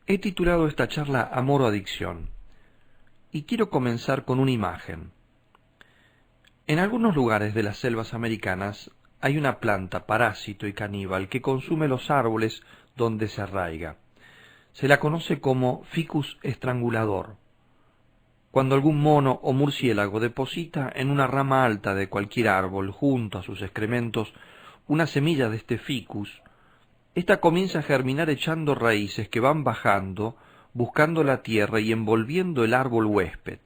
He titulado esta charla Amor o Adicción, y quiero comenzar con una imagen. En algunos lugares de las selvas americanas hay una planta parásito y caníbal que consume los árboles donde se arraiga. Se la conoce como ficus estrangulador. Cuando algún mono o murciélago deposita en una rama alta de cualquier árbol, junto a sus excrementos, una semilla de este ficus, ésta comienza a germinar echando raíces que van bajando, buscando la tierra y envolviendo el árbol huésped.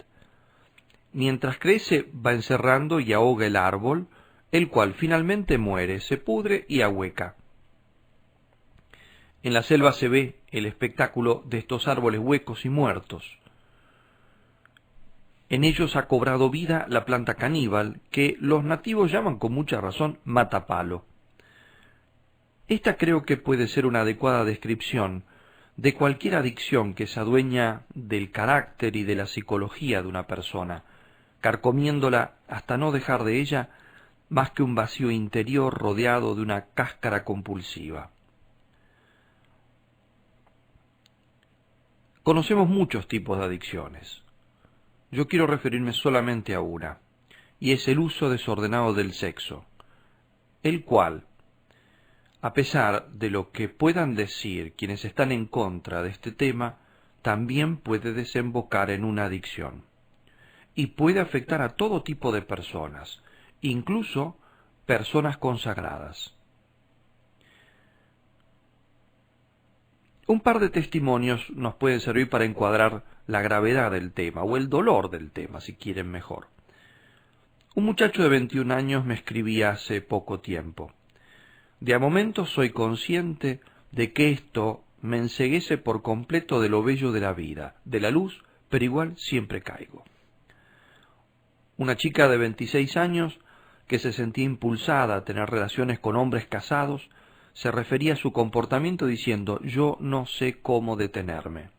Mientras crece, va encerrando y ahoga el árbol, el cual finalmente muere, se pudre y ahueca. En la selva se ve el espectáculo de estos árboles huecos y muertos. En ellos ha cobrado vida la planta caníbal, que los nativos llaman con mucha razón matapalo. Esta creo que puede ser una adecuada descripción de cualquier adicción que se adueña del carácter y de la psicología de una persona, carcomiéndola hasta no dejar de ella más que un vacío interior rodeado de una cáscara compulsiva. Conocemos muchos tipos de adicciones. Yo quiero referirme solamente a una, y es el uso desordenado del sexo, el cual, a pesar de lo que puedan decir quienes están en contra de este tema, también puede desembocar en una adicción. Y puede afectar a todo tipo de personas, incluso personas consagradas. Un par de testimonios nos pueden servir para encuadrar la gravedad del tema, o el dolor del tema, si quieren mejor. Un muchacho de 21 años me escribía hace poco tiempo. De a momentos soy consciente de que esto me enceguece por completo de lo bello de la vida, de la luz, pero igual siempre caigo. Una chica de 26 años que se sentía impulsada a tener relaciones con hombres casados, se refería a su comportamiento diciendo: yo no sé cómo detenerme.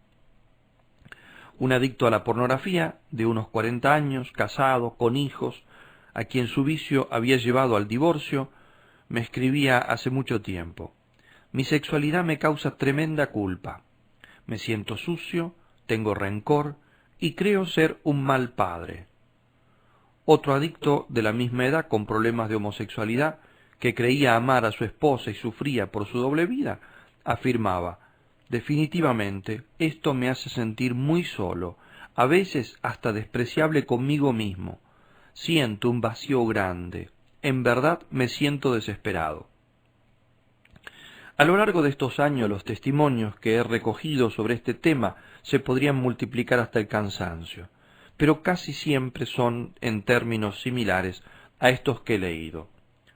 Un adicto a la pornografía, de unos 40 años, casado, con hijos, a quien su vicio había llevado al divorcio, me escribía hace mucho tiempo: mi sexualidad me causa tremenda culpa. Me siento sucio, tengo rencor y creo ser un mal padre. Otro adicto de la misma edad con problemas de homosexualidad, que creía amar a su esposa y sufría por su doble vida, afirmaba: definitivamente, esto me hace sentir muy solo, a veces hasta despreciable conmigo mismo. Siento un vacío grande. En verdad me siento desesperado. A lo largo de estos años, los testimonios que he recogido sobre este tema se podrían multiplicar hasta el cansancio, pero casi siempre son en términos similares a estos que he leído.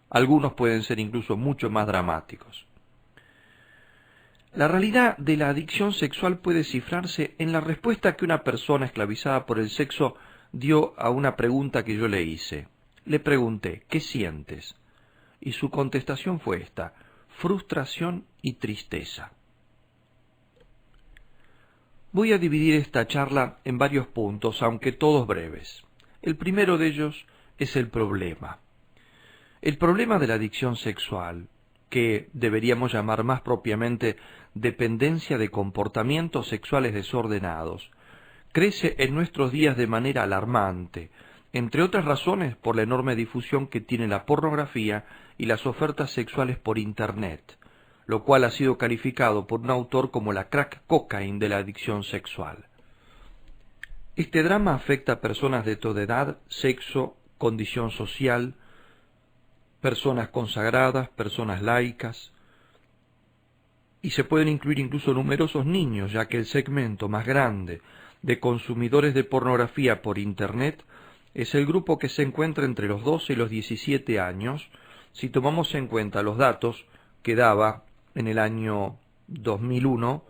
Algunos pueden ser incluso mucho más dramáticos. La realidad de la adicción sexual puede cifrarse en la respuesta que una persona esclavizada por el sexo dio a una pregunta que yo le hice. Le pregunté: ¿qué sientes? Y su contestación fue esta: frustración y tristeza. Voy a dividir esta charla en varios puntos, aunque todos breves. El primero de ellos es el problema. El problema de la adicción sexual, que deberíamos llamar más propiamente dependencia de comportamientos sexuales desordenados, crece en nuestros días de manera alarmante, entre otras razones por la enorme difusión que tiene la pornografía y las ofertas sexuales por Internet, lo cual ha sido calificado por un autor como la crack cocaine de la adicción sexual. Este drama afecta a personas de toda edad, sexo, condición social, personas consagradas, personas laicas, y se pueden incluir incluso numerosos niños, ya que el segmento más grande de consumidores de pornografía por Internet es el grupo que se encuentra entre los 12 y los 17 años, si tomamos en cuenta los datos que daba en el año 2001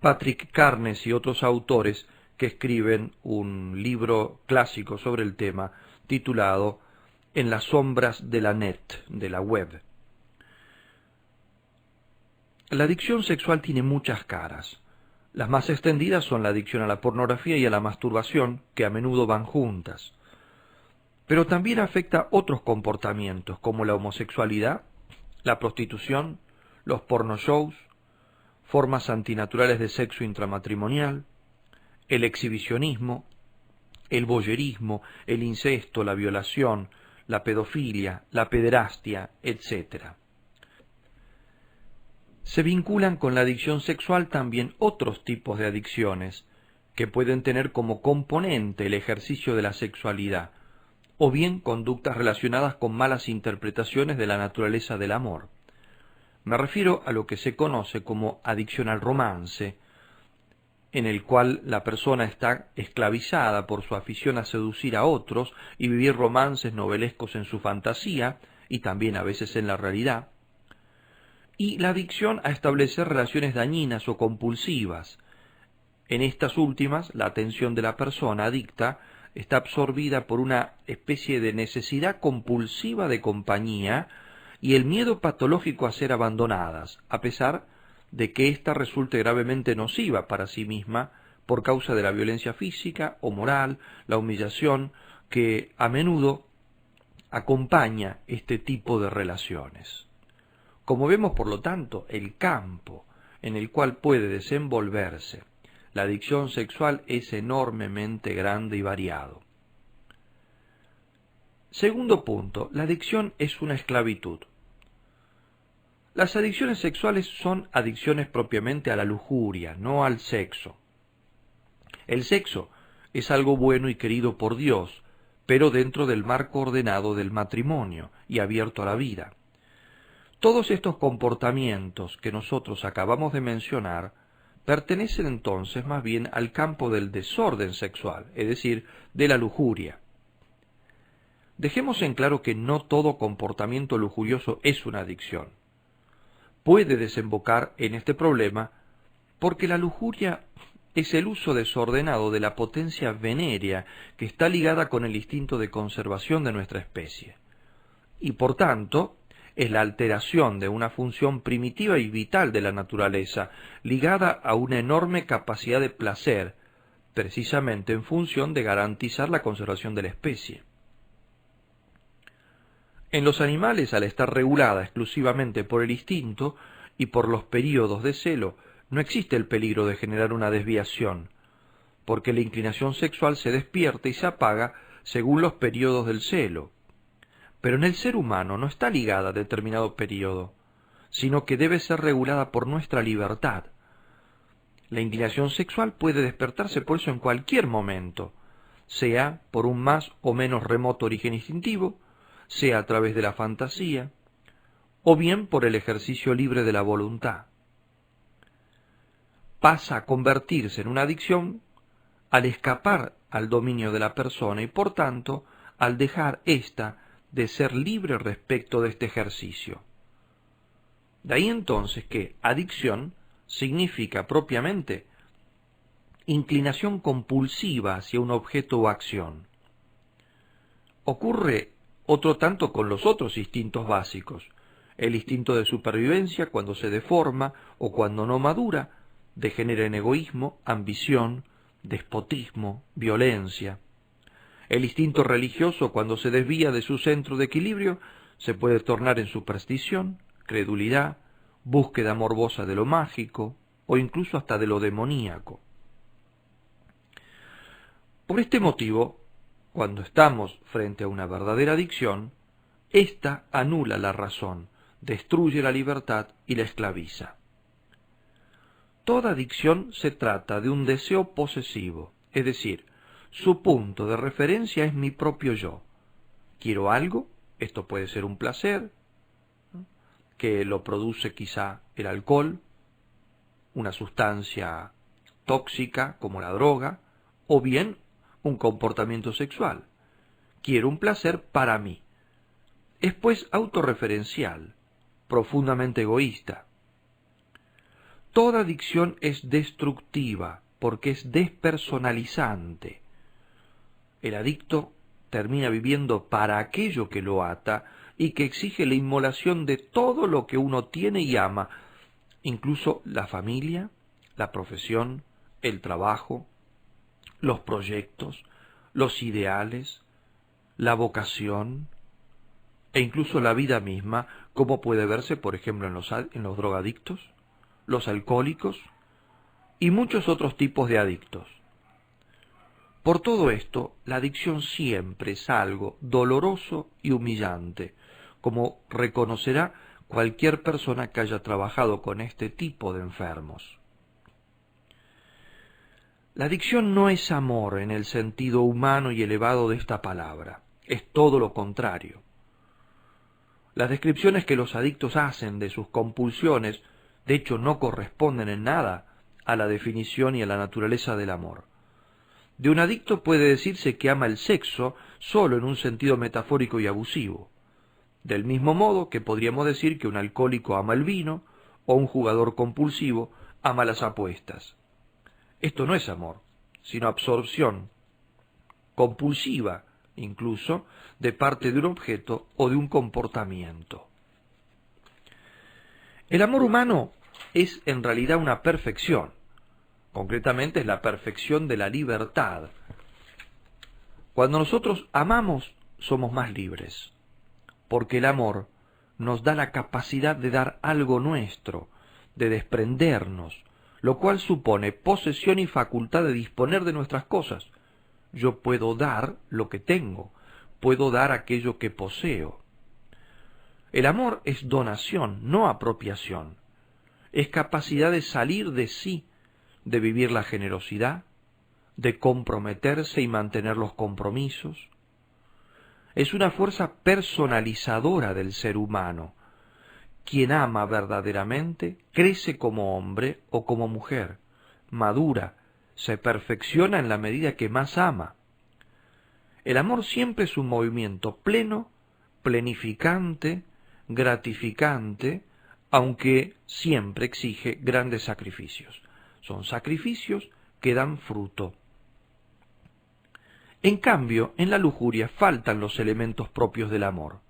Patrick Carnes y otros autores que escriben un libro clásico sobre el tema titulado En las sombras de la net, de la web. La adicción sexual tiene muchas caras. Las más extendidas son la adicción a la pornografía y a la masturbación, que a menudo van juntas. Pero también afecta otros comportamientos, como la homosexualidad, la prostitución, los pornoshows, formas antinaturales de sexo intramatrimonial, el exhibicionismo, el voyerismo, el incesto, la violación, la pedofilia, la pederastia, etc. Se vinculan con la adicción sexual también otros tipos de adicciones, que pueden tener como componente el ejercicio de la sexualidad, o bien conductas relacionadas con malas interpretaciones de la naturaleza del amor. Me refiero a lo que se conoce como adicción al romance, en el cual la persona está esclavizada por su afición a seducir a otros y vivir romances novelescos en su fantasía, y también a veces en la realidad, y la adicción a establecer relaciones dañinas o compulsivas. En estas últimas, la atención de la persona adicta está absorbida por una especie de necesidad compulsiva de compañía y el miedo patológico a ser abandonadas, a pesar de que ésta resulte gravemente nociva para sí misma por causa de la violencia física o moral, la humillación, que a menudo acompaña este tipo de relaciones. Como vemos, por lo tanto, el campo en el cual puede desenvolverse la adicción sexual es enormemente grande y variado. Segundo punto, la adicción es una esclavitud. Las adicciones sexuales son adicciones propiamente a la lujuria, no al sexo. El sexo es algo bueno y querido por Dios, pero dentro del marco ordenado del matrimonio y abierto a la vida. Todos estos comportamientos que nosotros acabamos de mencionar pertenecen entonces más bien al campo del desorden sexual, es decir, de la lujuria. Dejemos en claro que no todo comportamiento lujurioso es una adicción. Puede desembocar en este problema porque la lujuria es el uso desordenado de la potencia venérea que está ligada con el instinto de conservación de nuestra especie, y por tanto es la alteración de una función primitiva y vital de la naturaleza, ligada a una enorme capacidad de placer, precisamente en función de garantizar la conservación de la especie. En los animales, al estar regulada exclusivamente por el instinto y por los períodos de celo, no existe el peligro de generar una desviación, porque la inclinación sexual se despierta y se apaga según los períodos del celo. Pero en el ser humano no está ligada a determinado período, sino que debe ser regulada por nuestra libertad. La inclinación sexual puede despertarse por eso en cualquier momento, sea por un más o menos remoto origen instintivo, sea a través de la fantasía, o bien por el ejercicio libre de la voluntad. Pasa a convertirse en una adicción al escapar al dominio de la persona y, por tanto, al dejar ésta de ser libre respecto de este ejercicio. De ahí entonces que adicción significa propiamente inclinación compulsiva hacia un objeto o acción. Ocurre otro tanto con los otros instintos básicos. El instinto de supervivencia, cuando se deforma o cuando no madura, degenera en egoísmo, ambición, despotismo, violencia. El instinto religioso, cuando se desvía de su centro de equilibrio, se puede tornar en superstición, credulidad, búsqueda morbosa de lo mágico o incluso hasta de lo demoníaco. Por este motivo, cuando estamos frente a una verdadera adicción, ésta anula la razón, destruye la libertad y la esclaviza. Toda adicción se trata de un deseo posesivo, es decir, su punto de referencia es mi propio yo. Quiero algo, esto puede ser un placer, que lo produce quizá el alcohol, una sustancia tóxica como la droga, o bien un comportamiento sexual. Quiero un placer para mí. Es pues autorreferencial, profundamente egoísta. Toda adicción es destructiva porque es despersonalizante. El adicto termina viviendo para aquello que lo ata y que exige la inmolación de todo lo que uno tiene y ama, incluso la familia, la profesión, el trabajo, los proyectos, los ideales, la vocación e incluso la vida misma, como puede verse, por ejemplo, en los drogadictos los alcohólicos y muchos otros tipos de adictos. Por todo esto, la adicción siempre es algo doloroso y humillante, como reconocerá cualquier persona que haya trabajado con este tipo de enfermos. La adicción no es amor en el sentido humano y elevado de esta palabra, es todo lo contrario. Las descripciones que los adictos hacen de sus compulsiones, de hecho, no corresponden en nada a la definición y a la naturaleza del amor. De un adicto puede decirse que ama el sexo solo en un sentido metafórico y abusivo, del mismo modo que podríamos decir que un alcohólico ama el vino o un jugador compulsivo ama las apuestas. Esto no es amor, sino absorción compulsiva, incluso, de parte de un objeto o de un comportamiento. El amor humano es en realidad una perfección. Concretamente es la perfección de la libertad. Cuando nosotros amamos, somos más libres, porque el amor nos da la capacidad de dar algo nuestro, de desprendernos, lo cual supone posesión y facultad de disponer de nuestras cosas. Yo puedo dar lo que tengo, puedo dar aquello que poseo. El amor es donación, no apropiación. Es capacidad de salir de sí, de vivir la generosidad, de comprometerse y mantener los compromisos. Es una fuerza personalizadora del ser humano. Quien ama verdaderamente crece como hombre o como mujer, madura, se perfecciona en la medida que más ama. El amor siempre es un movimiento pleno, plenificante, gratificante, aunque siempre exige grandes sacrificios. Son sacrificios que dan fruto. En cambio, en la lujuria faltan los elementos propios del amor.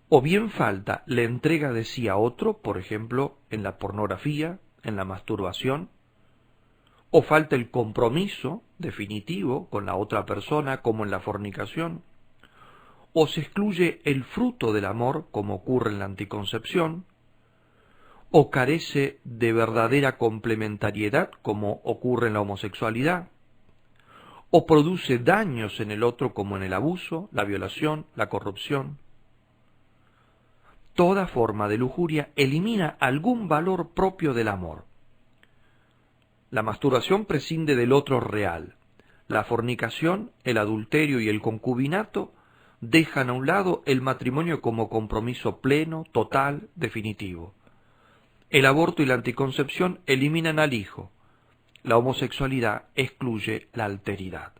O bien falta la entrega de sí a otro, por ejemplo, en la pornografía, en la masturbación, o falta el compromiso definitivo con la otra persona, como en la fornicación, o se excluye el fruto del amor, como ocurre en la anticoncepción, o carece de verdadera complementariedad, como ocurre en la homosexualidad, o produce daños en el otro, como en el abuso, la violación, la corrupción. Toda forma de lujuria elimina algún valor propio del amor. La masturbación prescinde del otro real. La fornicación, el adulterio y el concubinato dejan a un lado el matrimonio como compromiso pleno, total, definitivo. El aborto y la anticoncepción eliminan al hijo. La homosexualidad excluye la alteridad.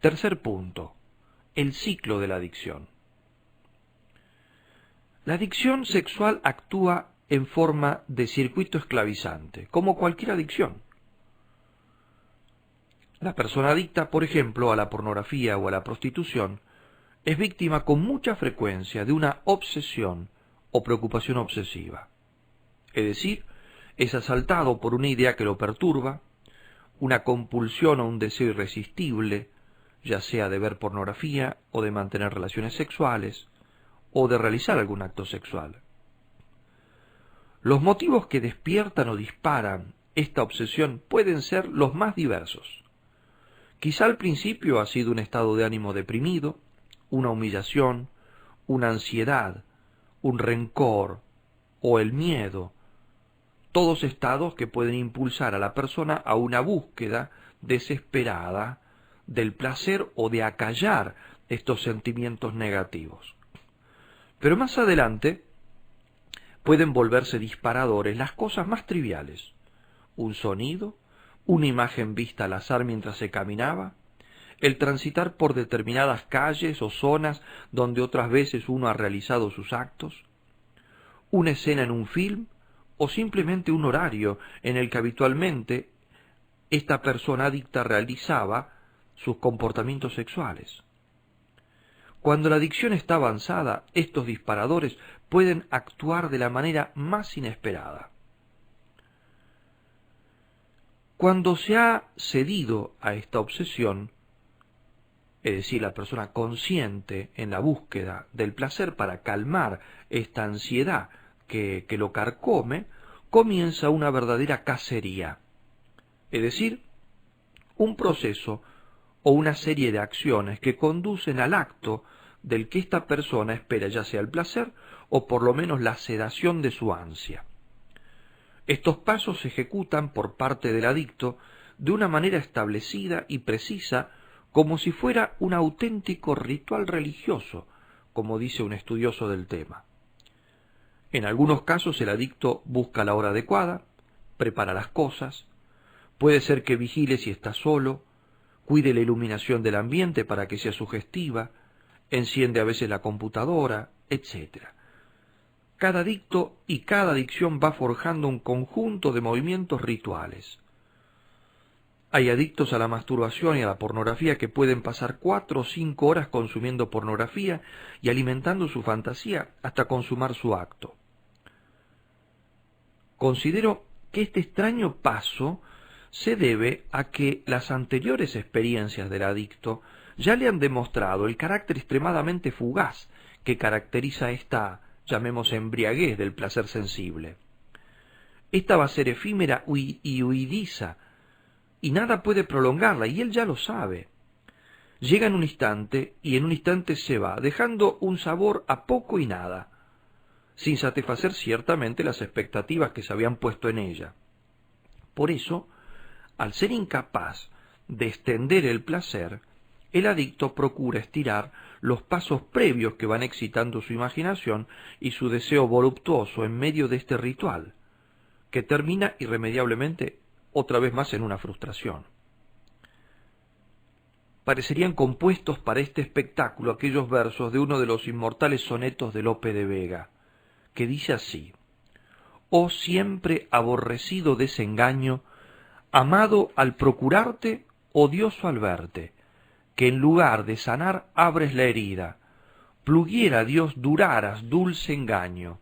Tercer punto. El ciclo de la adicción. La adicción sexual actúa en forma de circuito esclavizante, como cualquier adicción. La persona adicta, por ejemplo, a la pornografía o a la prostitución, es víctima con mucha frecuencia de una obsesión o preocupación obsesiva. Es decir, es asaltado por una idea que lo perturba, una compulsión o un deseo irresistible, ya sea de ver pornografía o de mantener relaciones sexuales o de realizar algún acto sexual. Los motivos que despiertan o disparan esta obsesión pueden ser los más diversos. Quizá al principio ha sido un estado de ánimo deprimido, una humillación, una ansiedad, un rencor o el miedo, todos estados que pueden impulsar a la persona a una búsqueda desesperada del placer o de acallar estos sentimientos negativos. Pero más adelante pueden volverse disparadores las cosas más triviales. Un sonido, una imagen vista al azar mientras se caminaba, el transitar por determinadas calles o zonas donde otras veces uno ha realizado sus actos, una escena en un film o simplemente un horario en el que habitualmente esta persona adicta realizaba sus comportamientos sexuales. Cuando la adicción está avanzada, estos disparadores pueden actuar de la manera más inesperada. Cuando se ha cedido a esta obsesión, es decir, la persona consciente en la búsqueda del placer para calmar esta ansiedad que lo carcome, comienza una verdadera cacería, es decir, un proceso o una serie de acciones que conducen al acto del que esta persona espera ya sea el placer o por lo menos la sedación de su ansia. Estos pasos se ejecutan por parte del adicto de una manera establecida y precisa, como si fuera un auténtico ritual religioso, como dice un estudioso del tema. En algunos casos el adicto busca la hora adecuada, prepara las cosas, puede ser que vigile si está solo, cuide la iluminación del ambiente para que sea sugestiva, enciende a veces la computadora, etc. Cada adicto y cada adicción va forjando un conjunto de movimientos rituales. Hay adictos a la masturbación y a la pornografía que pueden pasar 4 o 5 horas consumiendo pornografía y alimentando su fantasía hasta consumar su acto. Considero que este extraño paso se debe a que las anteriores experiencias del adicto ya le han demostrado el carácter extremadamente fugaz que caracteriza esta, llamemos, embriaguez del placer sensible. Esta va a ser efímera y huidiza, y nada puede prolongarla, y él ya lo sabe. Llega en un instante, y en un instante se va, dejando un sabor a poco y nada, sin satisfacer ciertamente las expectativas que se habían puesto en ella. Por eso, al ser incapaz de extender el placer, el adicto procura estirar los pasos previos que van excitando su imaginación y su deseo voluptuoso en medio de este ritual, que termina irremediablemente otra vez más en una frustración. Parecerían compuestos para este espectáculo aquellos versos de uno de los inmortales sonetos de Lope de Vega, que dice así: «Oh siempre aborrecido desengaño, amado al procurarte, odioso al verte, que en lugar de sanar abres la herida, pluguiera Dios duraras dulce engaño,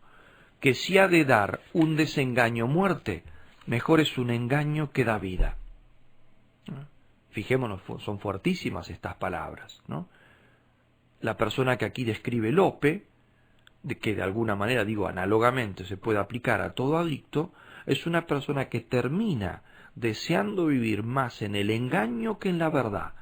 que si ha de dar un desengaño muerte, mejor es un engaño que da vida». Fijémonos, son fuertísimas estas palabras, ¿no? La persona que aquí describe Lope, que de alguna manera, digo, análogamente se puede aplicar a todo adicto, es una persona que termina deseando vivir más en el engaño que en la verdad,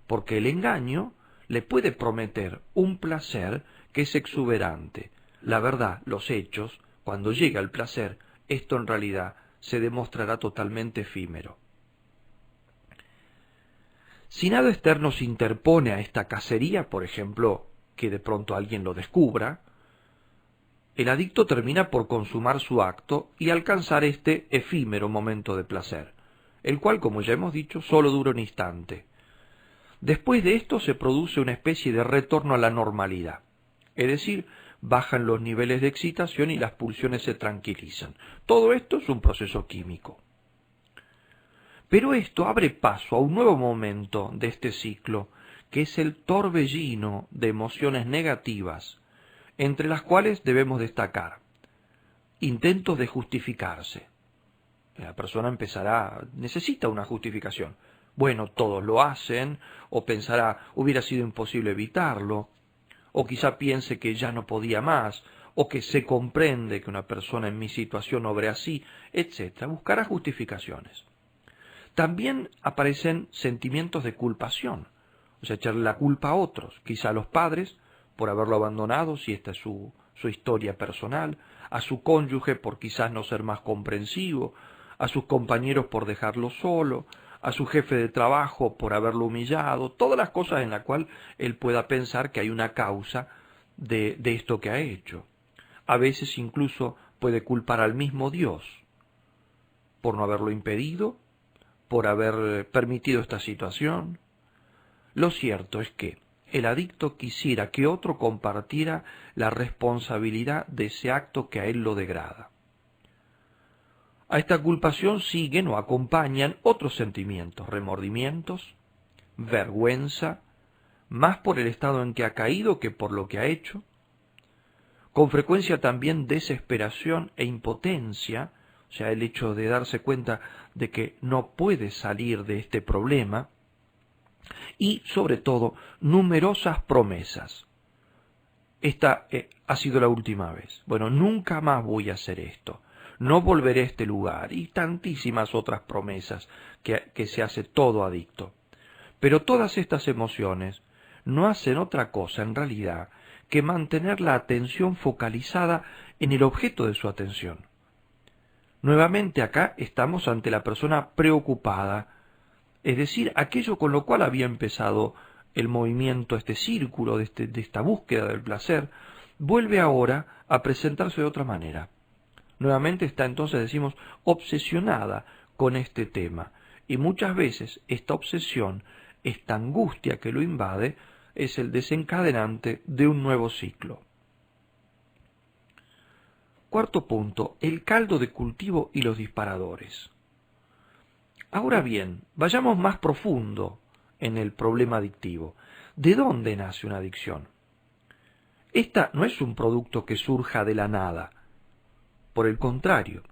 porque el engaño le puede prometer un placer que es exuberante. La verdad, los hechos, cuando llega el placer, esto en realidad se demostrará totalmente efímero. Si nada externo se interpone a esta cacería, por ejemplo, que de pronto alguien lo descubra, el adicto termina por consumar su acto y alcanzar este efímero momento de placer, el cual, como ya hemos dicho, solo dura un instante. Después de esto se produce una especie de retorno a la normalidad, es decir, bajan los niveles de excitación y las pulsiones se tranquilizan. Todo esto es un proceso químico. Pero esto abre paso a un nuevo momento de este ciclo, que es el torbellino de emociones negativas, entre las cuales debemos destacar intentos de justificarse. La persona necesita una justificación. Bueno, todos lo hacen, o pensará, hubiera sido imposible evitarlo, o quizá piense que ya no podía más, o que se comprende que una persona en mi situación obre así, etc. Buscará justificaciones. También aparecen sentimientos de culpación, o sea, echarle la culpa a otros, quizá a los padres por haberlo abandonado, si esta es su historia personal, a su cónyuge por quizás no ser más comprensivo, a sus compañeros por dejarlo solo, a su jefe de trabajo por haberlo humillado, todas las cosas en las cuales él pueda pensar que hay una causa de esto que ha hecho. A veces incluso puede culpar al mismo Dios por no haberlo impedido, por haber permitido esta situación. Lo cierto es que el adicto quisiera que otro compartiera la responsabilidad de ese acto que a él lo degrada. A esta culpación siguen o acompañan otros sentimientos, remordimientos, vergüenza, más por el estado en que ha caído que por lo que ha hecho, con frecuencia también desesperación e impotencia, o sea, el hecho de darse cuenta de que no puede salir de este problema, y, sobre todo, numerosas promesas. Esta ha sido la última vez. Bueno, nunca más voy a hacer esto. No volveré a este lugar. Y tantísimas otras promesas que se hace todo adicto. Pero todas estas emociones no hacen otra cosa en realidad que mantener la atención focalizada en el objeto de su atención. Nuevamente acá estamos ante la persona preocupada, es decir, aquello con lo cual había empezado el movimiento, este círculo de esta búsqueda del placer, vuelve ahora a presentarse de otra manera. Nuevamente está entonces, decimos, obsesionada con este tema. Y muchas veces esta obsesión, esta angustia que lo invade, es el desencadenante de un nuevo ciclo. Cuarto punto, el caldo de cultivo y los disparadores. Ahora bien, vayamos más profundo en el problema adictivo. ¿De dónde nace una adicción? Esta no es un producto que surja de la nada. Por el contrario,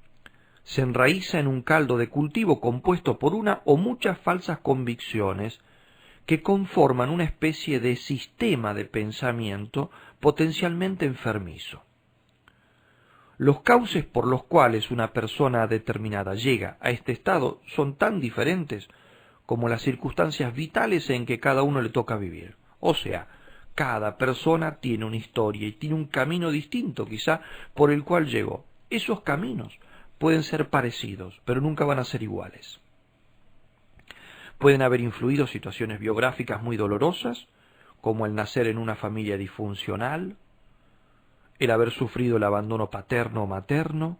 se enraiza en un caldo de cultivo compuesto por una o muchas falsas convicciones que conforman una especie de sistema de pensamiento potencialmente enfermizo. Los cauces por los cuales una persona determinada llega a este estado son tan diferentes como las circunstancias vitales en que cada uno le toca vivir. O sea, cada persona tiene una historia y tiene un camino distinto quizá por el cual llegó. Esos caminos pueden ser parecidos, pero nunca van a ser iguales. Pueden haber influido situaciones biográficas muy dolorosas, como el nacer en una familia disfuncional, el haber sufrido el abandono paterno o materno,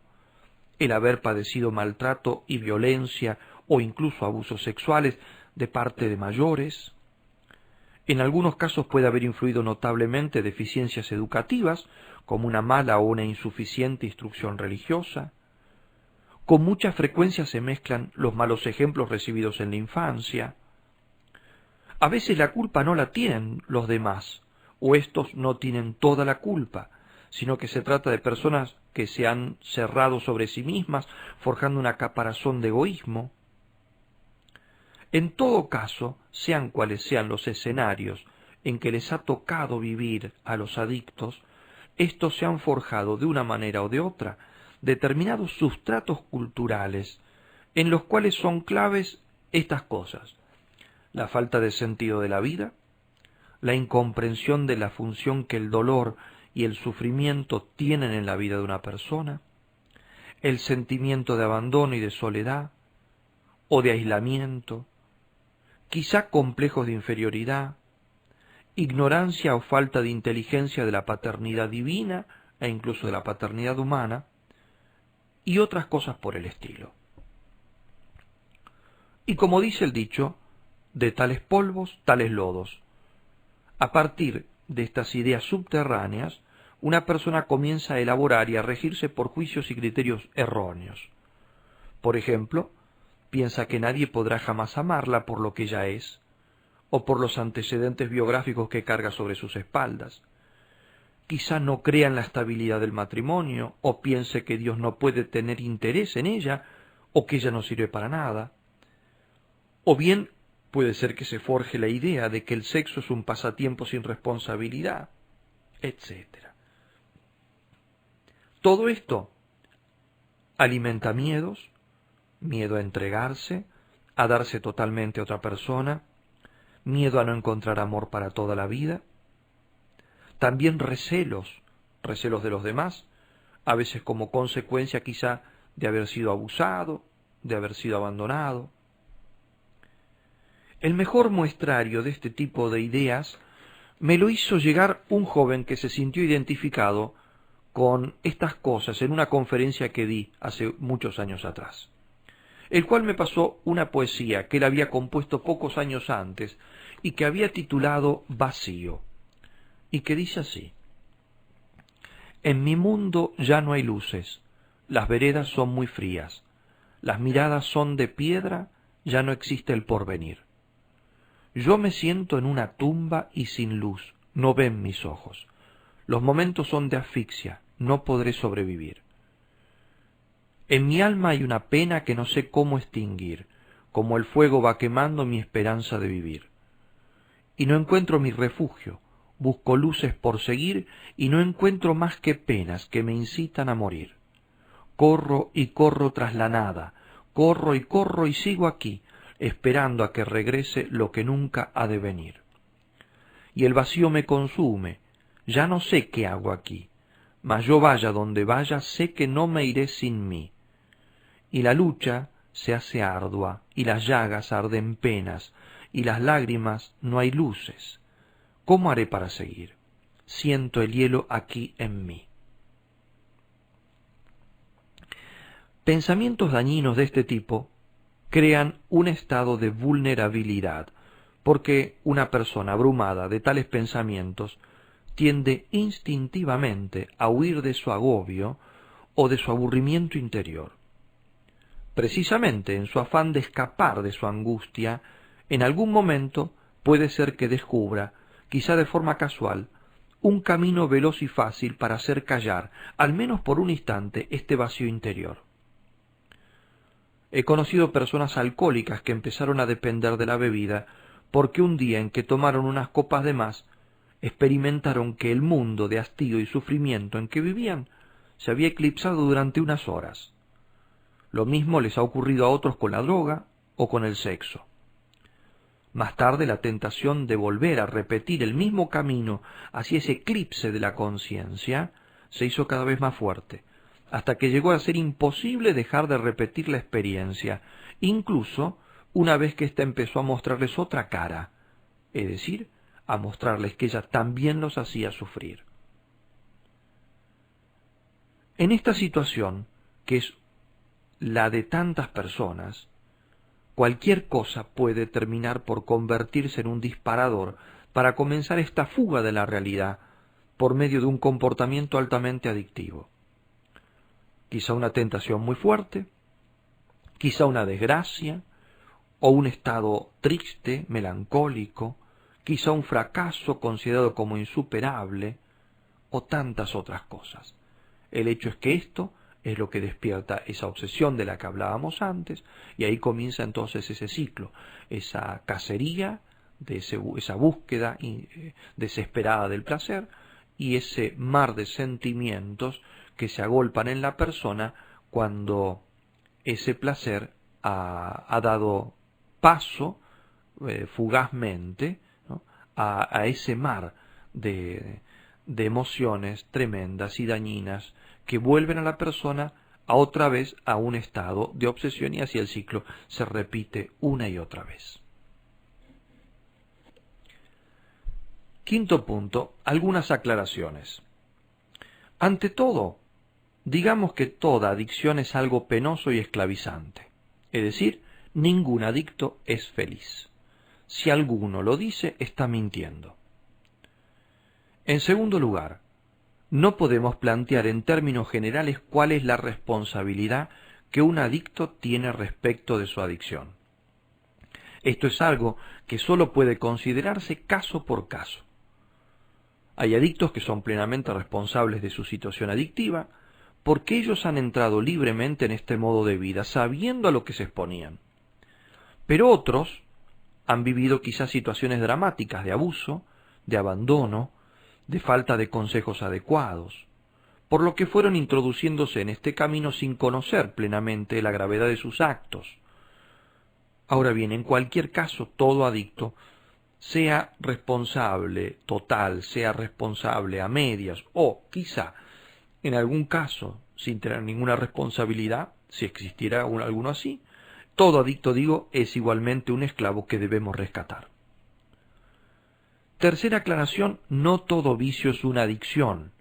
el haber padecido maltrato y violencia o incluso abusos sexuales de parte de mayores. En algunos casos puede haber influido notablemente deficiencias educativas, como una mala o una insuficiente instrucción religiosa. Con mucha frecuencia se mezclan los malos ejemplos recibidos en la infancia. A veces la culpa no la tienen los demás, o estos no tienen toda la culpa, sino que se trata de personas que se han cerrado sobre sí mismas, forjando una caparazón de egoísmo. En todo caso, sean cuales sean los escenarios en que les ha tocado vivir a los adictos, estos se han forjado de una manera o de otra determinados sustratos culturales en los cuales son claves estas cosas: la falta de sentido de la vida, la incomprensión de la función que el dolor y el sufrimiento tienen en la vida de una persona, el sentimiento de abandono y de soledad o de aislamiento, quizá complejos de inferioridad, ignorancia o falta de inteligencia de la paternidad divina e incluso de la paternidad humana, y otras cosas por el estilo. Y como dice el dicho, de tales polvos, tales lodos. A partir de estas ideas subterráneas, una persona comienza a elaborar y a regirse por juicios y criterios erróneos. Por ejemplo, piensa que nadie podrá jamás amarla por lo que ella es, o por los antecedentes biográficos que carga sobre sus espaldas. Quizá no crea en la estabilidad del matrimonio, o piense que Dios no puede tener interés en ella, o que ella no sirve para nada. O bien puede ser que se forje la idea de que el sexo es un pasatiempo sin responsabilidad, etc. Todo esto alimenta miedos, miedo a entregarse, a darse totalmente a otra persona, miedo a no encontrar amor para toda la vida, también recelos de los demás, a veces como consecuencia quizá de haber sido abusado, de haber sido abandonado. El mejor muestrario de este tipo de ideas me lo hizo llegar un joven que se sintió identificado con estas cosas en una conferencia que di hace muchos años atrás, el cual me pasó una poesía que él había compuesto pocos años antes y que había titulado Vacío, y que dice así: En mi mundo ya no hay luces, las veredas son muy frías, las miradas son de piedra, ya no existe el porvenir. Yo me siento en una tumba y sin luz, no ven mis ojos. Los momentos son de asfixia, no podré sobrevivir. En mi alma hay una pena que no sé cómo extinguir, como el fuego va quemando mi esperanza de vivir. y no encuentro mi refugio, busco luces por seguir y no encuentro más que penas que me incitan a morir. Corro y corro tras la nada, corro y sigo aquí, esperando a que regrese lo que nunca ha de venir. Y el vacío me consume, ya no sé qué hago aquí, mas yo vaya donde vaya sé que no me iré sin mí. Y la lucha se hace ardua, y las llagas arden penas, y las lágrimas no hay luces. ¿Cómo haré para seguir? Siento el hielo aquí en mí. Pensamientos dañinos de este tipo crean un estado de vulnerabilidad, porque una persona abrumada de tales pensamientos tiende instintivamente a huir de su agobio o de su aburrimiento interior. Precisamente en su afán de escapar de su angustia, en algún momento puede ser que descubra, quizá de forma casual, un camino veloz y fácil para hacer callar, al menos por un instante, este vacío interior. He conocido personas alcohólicas que empezaron a depender de la bebida porque un día en que tomaron unas copas de más, experimentaron que el mundo de hastío y sufrimiento en que vivían se había eclipsado durante unas horas. Lo mismo les ha ocurrido a otros con la droga o con el sexo. Más tarde la tentación de volver a repetir el mismo camino hacia ese eclipse de la conciencia se hizo cada vez más fuerte, hasta que llegó a ser imposible dejar de repetir la experiencia, incluso una vez que ésta empezó a mostrarles otra cara, es decir, a mostrarles que ella también los hacía sufrir. En esta situación, que es la de tantas personas, cualquier cosa puede terminar por convertirse en un disparador para comenzar esta fuga de la realidad por medio de un comportamiento altamente adictivo. Quizá una tentación muy fuerte, quizá una desgracia, o un estado triste, melancólico, quizá un fracaso considerado como insuperable, o tantas otras cosas. El hecho es que esto es lo que despierta esa obsesión de la que hablábamos antes, y ahí comienza entonces ese ciclo, esa cacería, esa búsqueda desesperada del placer, y ese mar de sentimientos que se agolpan en la persona cuando ese placer ha dado paso fugazmente, ¿no?, a ese mar de emociones tremendas y dañinas que vuelven a la persona a otra vez a un estado de obsesión, y así el ciclo se repite una y otra vez. Quinto punto, algunas aclaraciones. Ante todo, digamos que toda adicción es algo penoso y esclavizante, es decir, ningún adicto es feliz. Si alguno lo dice, está mintiendo. En segundo lugar, no podemos plantear en términos generales cuál es la responsabilidad que un adicto tiene respecto de su adicción. Esto es algo que solo puede considerarse caso por caso. Hay adictos que son plenamente responsables de su situación adictiva porque ellos han entrado libremente en este modo de vida sabiendo a lo que se exponían. Pero otros han vivido quizás situaciones dramáticas de abuso, de abandono, de falta de consejos adecuados, por lo que fueron introduciéndose en este camino sin conocer plenamente la gravedad de sus actos. Ahora bien, en cualquier caso, todo adicto, sea responsable total, sea responsable a medias, o quizá, en algún caso, sin tener ninguna responsabilidad, si existiera alguno así, todo adicto, digo, es igualmente un esclavo que debemos rescatar. Tercera aclaración, no todo vicio es una adicción.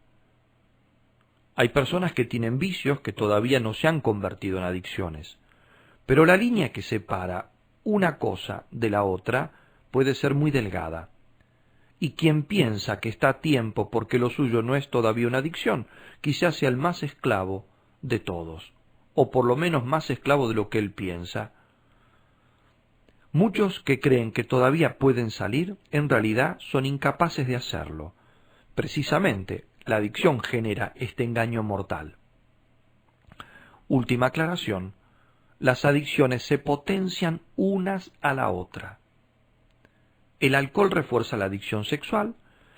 Hay personas que tienen vicios que todavía no se han convertido en adicciones, pero la línea que separa una cosa de la otra puede ser muy delgada. Y quien piensa que está a tiempo porque lo suyo no es todavía una adicción, quizás sea el más esclavo de todos, o por lo menos más esclavo de lo que él piensa. Muchos que creen que todavía pueden salir, en realidad son incapaces de hacerlo. Precisamente, la adicción genera este engaño mortal. Última aclaración, las adicciones se potencian unas a la otra. El alcohol refuerza la adicción sexual,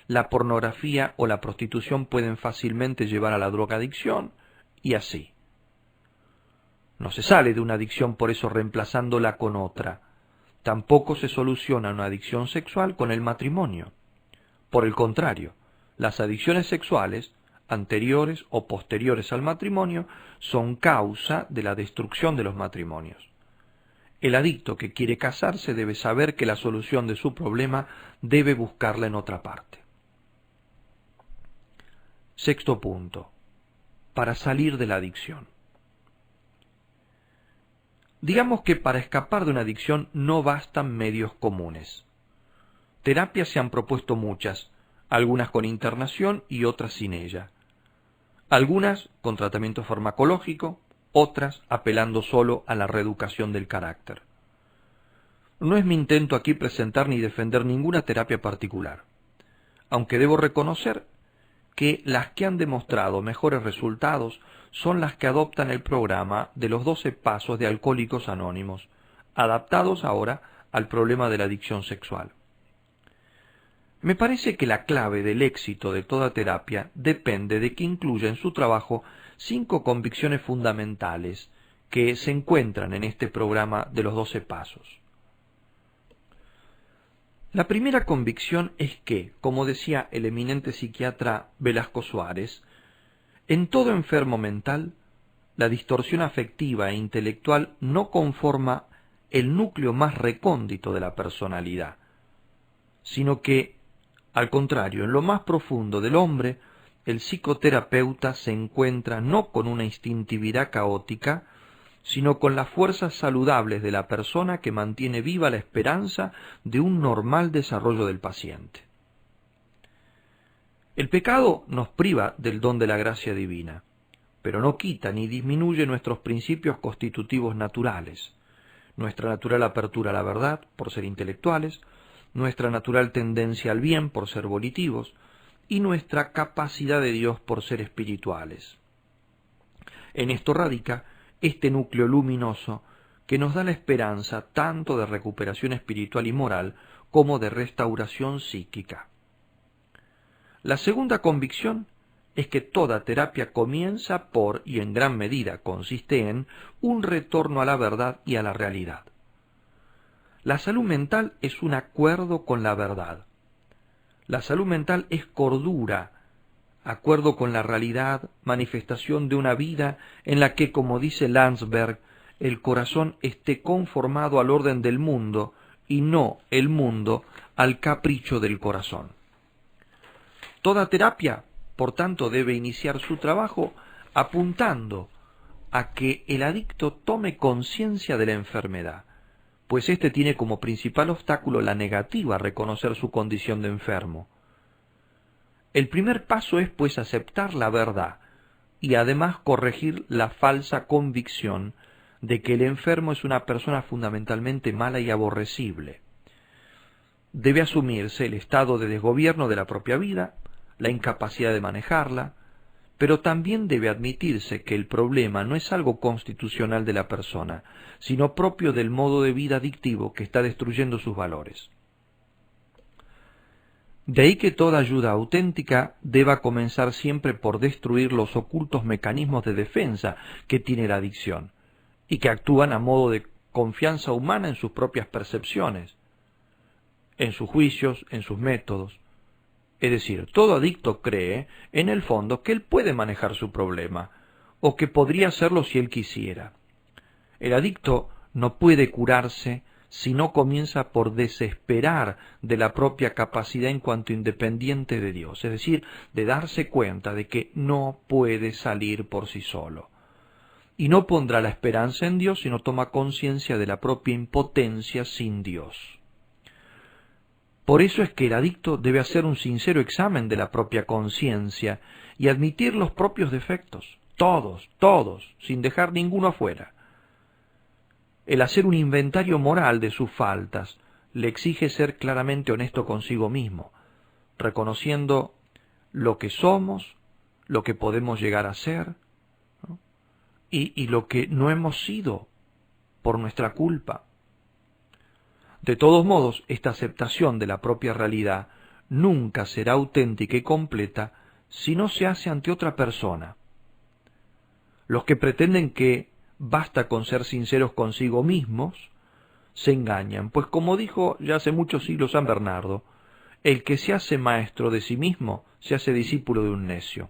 la pornografía o la prostitución pueden fácilmente llevar a la drogadicción, y así. No se sale de una adicción por eso reemplazándola con otra. Tampoco se soluciona una adicción sexual con el matrimonio. Por el contrario, las adicciones sexuales, anteriores o posteriores al matrimonio, son causa de la destrucción de los matrimonios. El adicto que quiere casarse debe saber que la solución de su problema debe buscarla en otra parte. Sexto punto. Para salir de la adicción. Digamos que para escapar de una adicción no bastan medios comunes. Terapias se han propuesto muchas, algunas con internación y otras sin ella. Algunas con tratamiento farmacológico, otras apelando solo a la reeducación del carácter. No es mi intento aquí presentar ni defender ninguna terapia particular, aunque debo reconocer que las que han demostrado mejores resultados son las que adoptan el programa de los 12 pasos de Alcohólicos Anónimos, adaptados ahora al problema de la adicción sexual. Me parece que la clave del éxito de toda terapia depende de que incluya en su trabajo 5 convicciones fundamentales que se encuentran en este programa de los 12 pasos. La primera convicción es que, como decía el eminente psiquiatra Velasco Suárez, en todo enfermo mental, la distorsión afectiva e intelectual no conforma el núcleo más recóndito de la personalidad, sino que, al contrario, en lo más profundo del hombre, el psicoterapeuta se encuentra no con una instintividad caótica, sino con las fuerzas saludables de la persona que mantiene viva la esperanza de un normal desarrollo del paciente. El pecado nos priva del don de la gracia divina, pero no quita ni disminuye nuestros principios constitutivos naturales, nuestra natural apertura a la verdad, por ser intelectuales, nuestra natural tendencia al bien, por ser volitivos, y nuestra capacidad de Dios, por ser espirituales. En esto radica este núcleo luminoso que nos da la esperanza tanto de recuperación espiritual y moral como de restauración psíquica. La segunda convicción es que toda terapia comienza por, y en gran medida consiste en, un retorno a la verdad y a la realidad. La salud mental es un acuerdo con la verdad. La salud mental es cordura, acuerdo con la realidad, manifestación de una vida en la que, como dice Landsberg, el corazón esté conformado al orden del mundo y no el mundo al capricho del corazón. Toda terapia, por tanto, debe iniciar su trabajo apuntando a que el adicto tome conciencia de la enfermedad, pues éste tiene como principal obstáculo la negativa a reconocer su condición de enfermo. El primer paso es, pues, aceptar la verdad y además corregir la falsa convicción de que el enfermo es una persona fundamentalmente mala y aborrecible. Debe asumirse el estado de desgobierno de la propia vida, la incapacidad de manejarla, pero también debe admitirse que el problema no es algo constitucional de la persona, sino propio del modo de vida adictivo que está destruyendo sus valores. De ahí que toda ayuda auténtica deba comenzar siempre por destruir los ocultos mecanismos de defensa que tiene la adicción, y que actúan a modo de confianza humana en sus propias percepciones, en sus juicios, en sus métodos. Es decir, todo adicto cree, en el fondo, que él puede manejar su problema, o que podría hacerlo si él quisiera. El adicto no puede curarse si no comienza por desesperar de la propia capacidad en cuanto independiente de Dios, es decir, de darse cuenta de que no puede salir por sí solo. Y no pondrá la esperanza en Dios si no toma conciencia de la propia impotencia sin Dios. Por eso es que el adicto debe hacer un sincero examen de la propia conciencia y admitir los propios defectos, todos, sin dejar ninguno afuera. El hacer un inventario moral de sus faltas le exige ser claramente honesto consigo mismo, reconociendo lo que somos, lo que podemos llegar a ser, ¿no? y lo que no hemos sido por nuestra culpa. De todos modos, esta aceptación de la propia realidad nunca será auténtica y completa si no se hace ante otra persona. Los que pretenden que basta con ser sinceros consigo mismos se engañan, pues como dijo ya hace muchos siglos San Bernardo, el que se hace maestro de sí mismo se hace discípulo de un necio.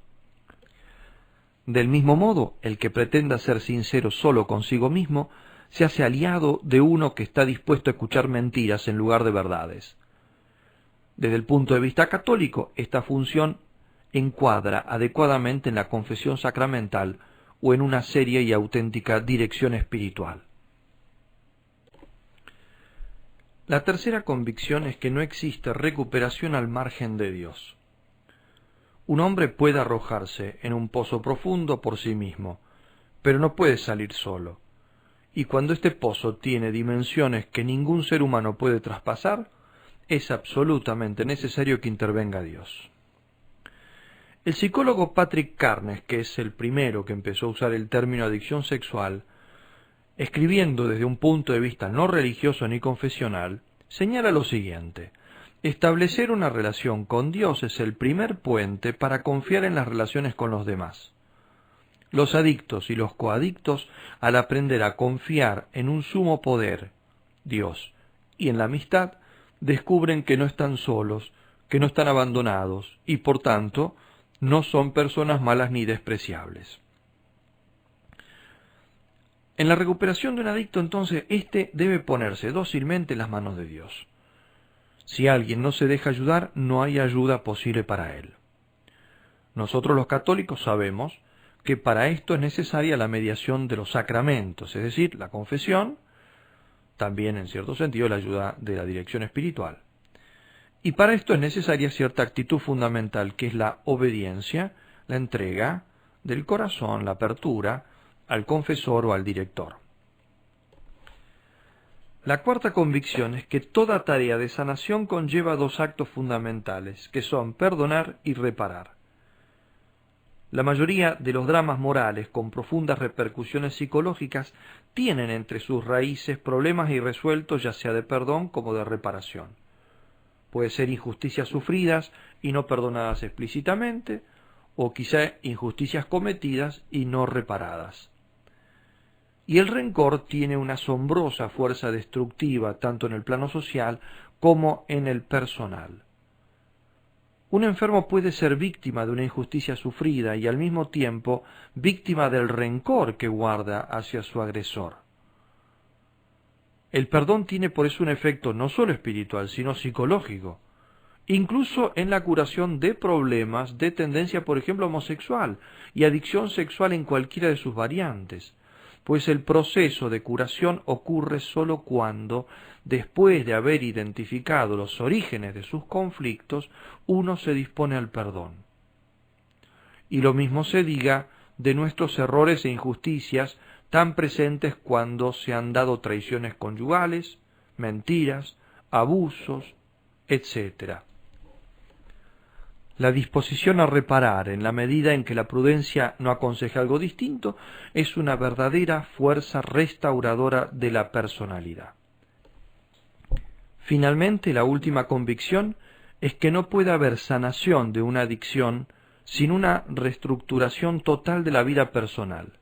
Del mismo modo, el que pretenda ser sincero solo consigo mismo se hace aliado de uno que está dispuesto a escuchar mentiras en lugar de verdades. Desde el punto de vista católico, esta función encuadra adecuadamente en la confesión sacramental o en una seria y auténtica dirección espiritual. La tercera convicción es que no existe recuperación al margen de Dios. Un hombre puede arrojarse en un pozo profundo por sí mismo, pero no puede salir solo. Y cuando este pozo tiene dimensiones que ningún ser humano puede traspasar, es absolutamente necesario que intervenga Dios. El psicólogo Patrick Carnes, que es el primero que empezó a usar el término adicción sexual, escribiendo desde un punto de vista no religioso ni confesional, señala lo siguiente: establecer una relación con Dios es el primer puente para confiar en las relaciones con los demás. Los adictos y los coadictos, al aprender a confiar en un sumo poder, Dios, y en la amistad, descubren que no están solos, que no están abandonados, y por tanto, no son personas malas ni despreciables. En la recuperación de un adicto, entonces, éste debe ponerse dócilmente en las manos de Dios. Si alguien no se deja ayudar, no hay ayuda posible para él. Nosotros los católicos sabemos que para esto es necesaria la mediación de los sacramentos, es decir, la confesión, también en cierto sentido la ayuda de la dirección espiritual. Y para esto es necesaria cierta actitud fundamental, que es la obediencia, la entrega del corazón, la apertura al confesor o al director. La cuarta convicción es que toda tarea de sanación conlleva dos actos fundamentales, que son perdonar y reparar. La mayoría de los dramas morales con profundas repercusiones psicológicas tienen entre sus raíces problemas irresueltos, ya sea de perdón como de reparación. Puede ser injusticias sufridas y no perdonadas explícitamente, o quizá injusticias cometidas y no reparadas. Y el rencor tiene una asombrosa fuerza destructiva tanto en el plano social como en el personal. Un enfermo puede ser víctima de una injusticia sufrida y al mismo tiempo víctima del rencor que guarda hacia su agresor. El perdón tiene por eso un efecto no solo espiritual, sino psicológico, incluso en la curación de problemas de tendencia, por ejemplo, homosexual y adicción sexual en cualquiera de sus variantes, pues el proceso de curación ocurre sólo cuando, después de haber identificado los orígenes de sus conflictos, uno se dispone al perdón. Y lo mismo se diga de nuestros errores e injusticias tan presentes cuando se han dado traiciones conyugales, mentiras, abusos, etc. La disposición a reparar, en la medida en que la prudencia no aconseja algo distinto, es una verdadera fuerza restauradora de la personalidad. Finalmente, la última convicción es que no puede haber sanación de una adicción sin una reestructuración total de la vida personal.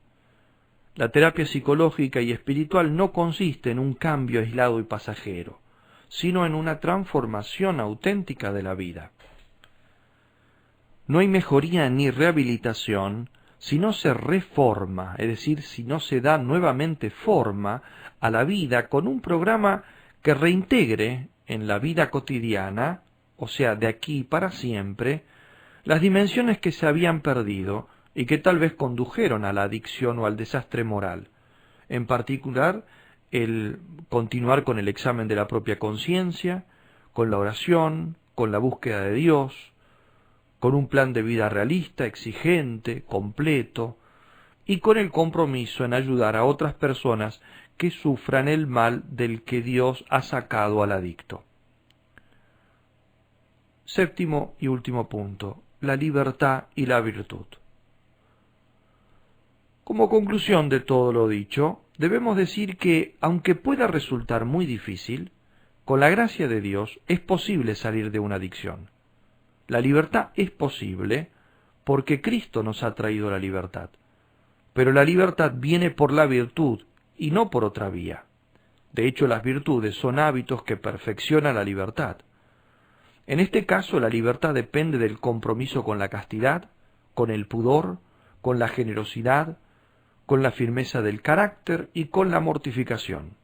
La terapia psicológica y espiritual no consiste en un cambio aislado y pasajero, sino en una transformación auténtica de la vida. No hay mejoría ni rehabilitación si no se reforma, es decir, si no se da nuevamente forma a la vida con un programa que reintegre en la vida cotidiana, o sea, de aquí para siempre, las dimensiones que se habían perdido y que tal vez condujeron a la adicción o al desastre moral. En particular, el continuar con el examen de la propia conciencia, con la oración, con la búsqueda de Dios, con un plan de vida realista, exigente, completo, y con el compromiso en ayudar a otras personas que sufran el mal del que Dios ha sacado al adicto. Séptimo y último punto, la libertad y la virtud. Como conclusión de todo lo dicho, debemos decir que, aunque pueda resultar muy difícil, Con la gracia de Dios es posible salir de una adicción. La libertad es posible porque Cristo nos ha traído la libertad. Pero la libertad viene por la virtud y no por otra vía. De hecho, las virtudes son hábitos que perfeccionan la libertad. En este caso, la libertad depende del compromiso con la castidad, con el pudor, con la generosidad, con la firmeza del carácter y con la mortificación.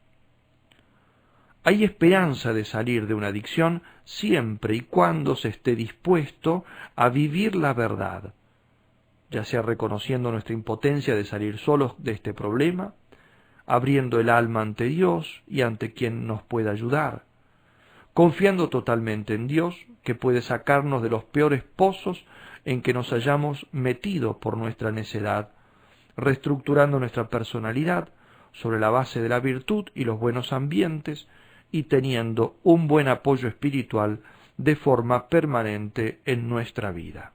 Hay esperanza de salir de una adicción siempre y cuando se esté dispuesto a vivir la verdad, ya sea reconociendo nuestra impotencia de salir solos de este problema, abriendo el alma ante Dios y ante quien nos pueda ayudar, confiando totalmente en Dios, que puede sacarnos de los peores pozos en que nos hayamos metido por nuestra necedad, reestructurando nuestra personalidad sobre la base de la virtud y los buenos ambientes, y teniendo un buen apoyo espiritual de forma permanente en nuestra vida.